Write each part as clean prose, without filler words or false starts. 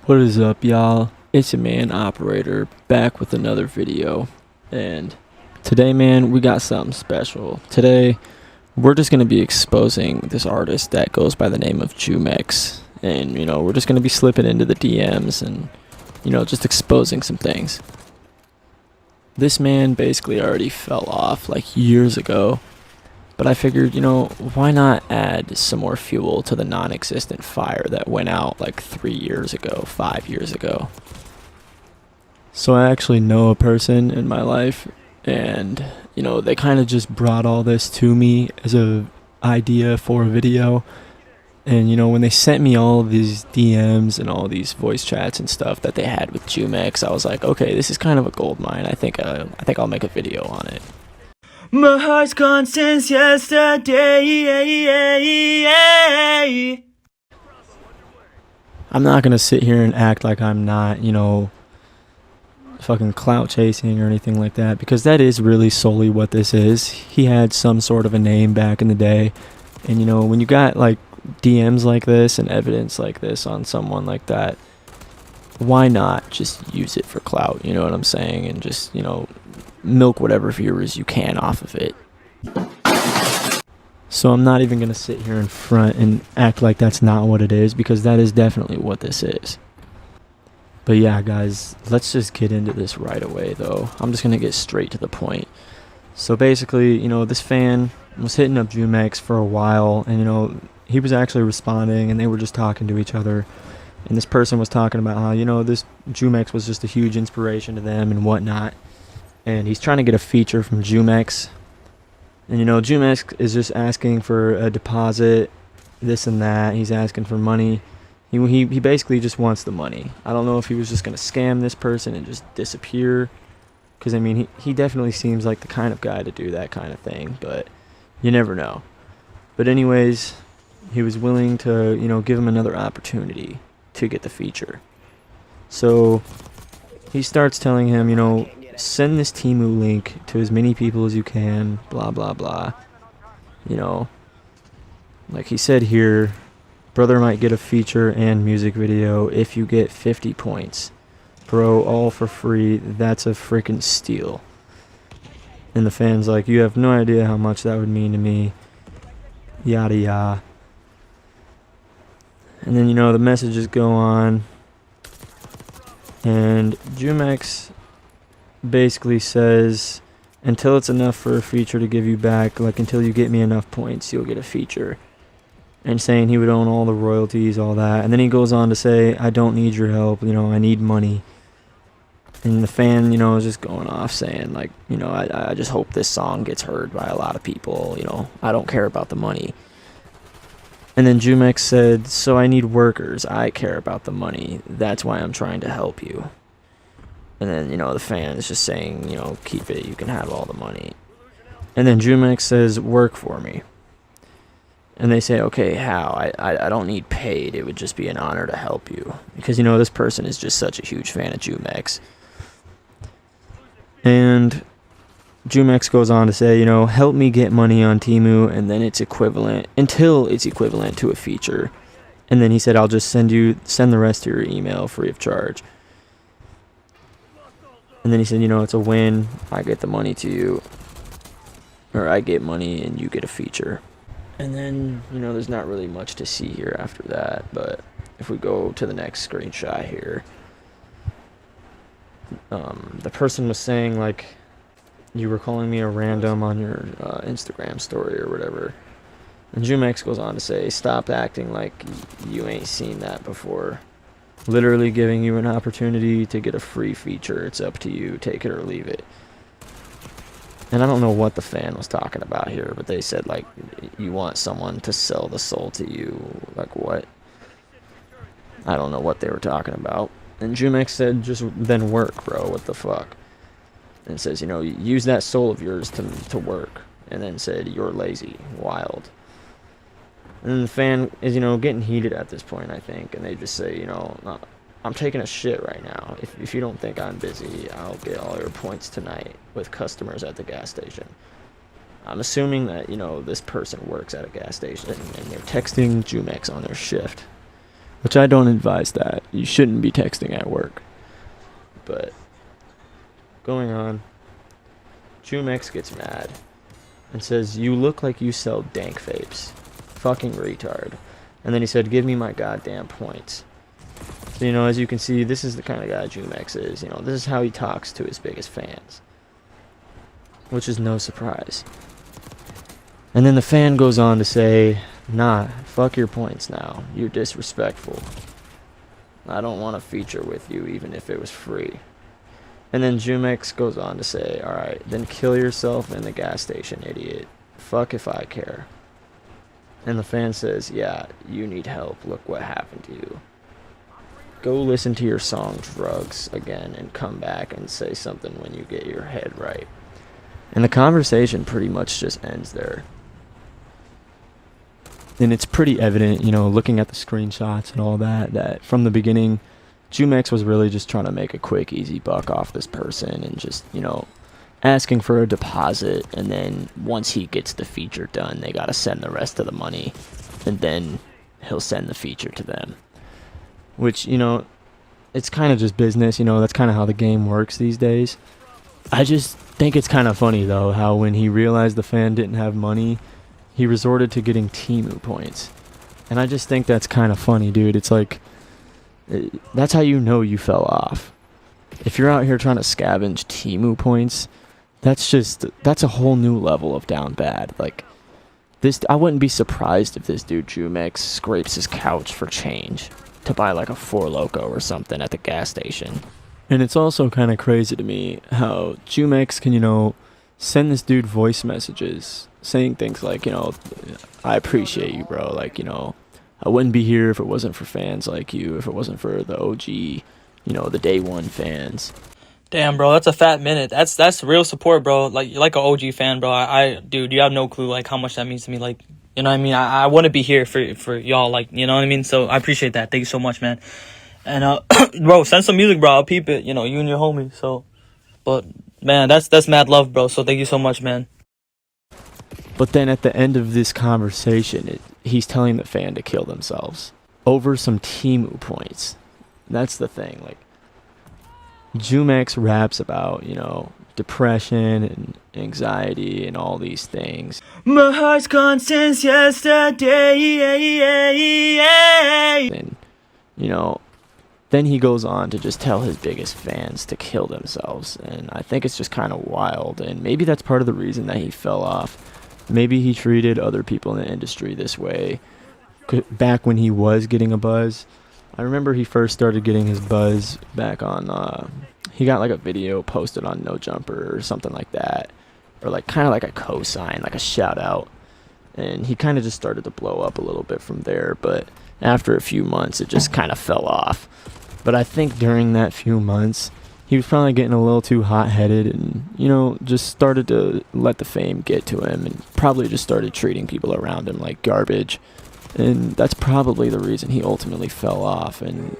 What is up, y'all? It's your man Operator back with another video, and today, man, we got something special. Today we're just going to be exposing this artist that goes by the name of JUMEX, and we're just going to be slipping into the DMs and just exposing some things. This man basically already fell off like years ago, but I figured, why not add some more fuel to the non-existent fire that went out like 3 years ago, 5 years ago. So I actually know a person in my life, and they kind of just brought all this to me as a idea for a video. And when they sent me all of these DMs and all these voice chats and stuff that they had with JUMEX, I was like, okay, this is kind of a gold mine. I think I'll make a video on it. My heart's gone since yesterday. I'm not gonna sit here and act like I'm not, fucking clout chasing or anything like that, because that is really solely what this is. He had some sort of a name back in the day, and when you got like DMs like this and evidence like this on someone like that, why not just use it for clout? You know what I'm saying? And just milk whatever viewers you can off of it. So I'm not even gonna sit here in front and act like that's not what it is, because that is definitely what this is. But yeah, guys, let's just get into this right away though. I'm just gonna get straight to the point. So basically, this fan was hitting up JUMEX for a while, and he was actually responding, and they were just talking to each other. And this person was talking about how, this JUMEX was just a huge inspiration to them and whatnot. And he's trying to get a feature from JUMEX. And JUMEX is just asking for a deposit, this and that. He's asking for money. He basically just wants the money. I don't know if he was just going to scam this person and just disappear. Because, he definitely seems like the kind of guy to do that kind of thing. But you never know. But anyways, he was willing to, give him another opportunity to get the feature. So he starts telling him, send this Temu link to as many people as you can, blah, blah, blah. Like he said here, brother might get a feature and music video if you get 50 points. Bro, all for free. That's a freaking steal. And the fan's like, you have no idea how much that would mean to me. Yada yada. And then, the messages go on. And JUMEX basically says, until it's enough for a feature to give you back, like until you get me enough points, you'll get a feature. And saying he would own all the royalties, all that. And then he goes on to say, I don't need your help, I need money. And the fan, is just going off saying, like, I just hope this song gets heard by a lot of people, I don't care about the money. And then JUMEX said, so I need workers, I care about the money, that's why I'm trying to help you. And then, the fan is just saying, keep it, you can have all the money. And then JUMEX says, work for me. And they say, okay, how? I don't need paid, it would just be an honor to help you. Because, this person is just such a huge fan of JUMEX. And JUMEX goes on to say, help me get money on Temu, and then it's equivalent, until it's equivalent to a feature. And then he said, I'll just send the rest to your email free of charge. And then he said, it's a win. I get the money to you. Or I get money and you get a feature. And then, there's not really much to see here after that. But if we go to the next screenshot here. The person was saying, like, you were calling me a random on your Instagram story or whatever. And JUMEX goes on to say, stop acting like you ain't seen that before. Literally giving you an opportunity to get a free feature. It's up to you. Take it or leave it. And I don't know what the fan was talking about here, but they said, like, you want someone to sell the soul to you. Like, what? I don't know what they were talking about. And JUMEX said, just then work, bro. What the fuck? And it says, use that soul of yours to work. And then said, you're lazy. Wild. And then the fan is, getting heated at this point, I think. And they just say, no, I'm taking a shit right now. If you don't think I'm busy, I'll get all your points tonight with customers at the gas station. I'm assuming that, this person works at a gas station and they're texting JUMEX on their shift. which I don't advise that. You shouldn't be texting at work. But going on, JUMEX gets mad and says, "You look like you sell dank vapes. Fucking retard." And then he said, "Give me my goddamn points." So, as you can see, this is the kind of guy JUMEX is. This is how he talks to his biggest fans, which is no surprise. And then the fan goes on to say, "Nah, fuck your points now. You're disrespectful. I don't want to feature with you even if it was free." And then JUMEX goes on to say, "Alright, then kill yourself in the gas station, idiot. Fuck if I care." And the fan says, "Yeah, you need help. Look what happened to you. Go listen to your song Drugs again and come back and say something when you get your head right." And the conversation pretty much just ends there. And it's pretty evident, looking at the screenshots and all that, that from the beginning, JUMEX was really just trying to make a quick, easy buck off this person and just, asking for a deposit. And then once he gets the feature done, they got to send the rest of the money. And then he'll send the feature to them. Which, it's kind of just business. That's kind of how the game works these days. I just think it's kind of funny, though, how when he realized the fan didn't have money, he resorted to getting Temu points. And I just think that's kind of funny, dude. It's like, that's how you fell off. If you're out here trying to scavenge Temu points, that's a whole new level of down bad. Like, I wouldn't be surprised if this dude JUMEX scrapes his couch for change to buy like a Four Loko or something at the gas station. And it's also kind of crazy to me how JUMEX can, send this dude voice messages saying things like, "I appreciate you, bro. Like, I wouldn't be here if it wasn't for fans like you, if it wasn't for the OG, the day one fans." Damn, bro, that's a fat minute. That's real support, bro. Like, you're like an OG fan, bro. Dude, you have no clue, like, how much that means to me. Like, you know what I mean? I want to be here for y'all, like, you know what I mean? So, I appreciate that. Thank you so much, man. And, bro, send some music, bro. I'll peep it, you and your homie, so. But, man, that's mad love, bro. So, thank you so much, man. But then at the end of this conversation, he's telling the fan to kill themselves over some Temu points. That's the thing. Like, JUMEX raps about, depression and anxiety and all these things. My heart's gone since yesterday. And, then he goes on to just tell his biggest fans to kill themselves. And I think it's just kind of wild. And maybe that's part of the reason that he fell off. Maybe he treated other people in the industry this way back when he was getting a buzz. I remember he first started getting his buzz back on, he got like a video posted on No Jumper or something like that. Or like kind of like a cosign, like a shout out. And he kind of just started to blow up a little bit from there. But after a few months, it just kind of fell off. But I think during that few months, he was probably getting a little too hot-headed and, just started to let the fame get to him and probably just started treating people around him like garbage. And that's probably the reason he ultimately fell off and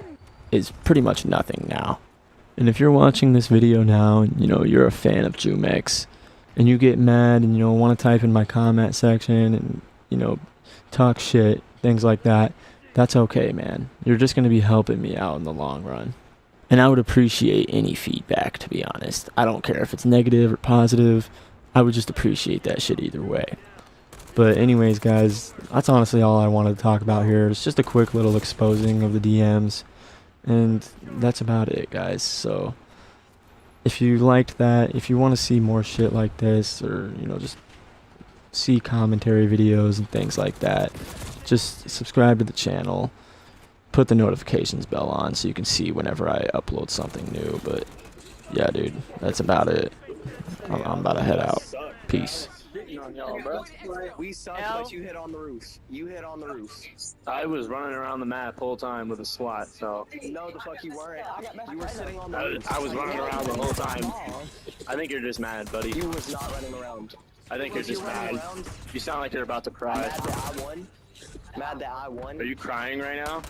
is pretty much nothing now. And if you're watching this video now and, you're a fan of JUMEX and you get mad and, want to type in my comment section and, talk shit, things like that, that's okay, man. You're just going to be helping me out in the long run. And I would appreciate any feedback, to be honest. I don't care if it's negative or positive. I would just appreciate that shit either way. But anyways, guys, that's honestly all I wanted to talk about here. It's just a quick little exposing of the DMs. And that's about it, guys. So if you liked that, if you want to see more shit like this or, just see commentary videos and things like that, just subscribe to the channel. Put the notifications bell on so you can see whenever I upload something new. But yeah, dude, that's about it. I'm about to head out. Peace. We suck, but you hit on the roof. You hit on the roof. I was running around the map whole time with a SWAT, so. No, the fuck you weren't. You were sitting on the roof. I was running around the whole time. I think you're just mad, buddy. You was not running around. I think you're just mad. You sound like you're about to cry. Mad that I won. Mad that I won. Are you crying right now?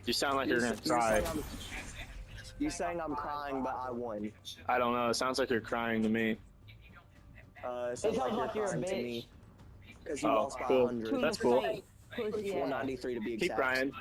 You sound like you're gonna cry. You saying I'm crying, but I won. I don't know. It sounds like you're crying to me. It sounds like you're a bitch. because you Oh, lost by cool. 100. That's cool. Pussy ass. 493 to be exact. Keep crying.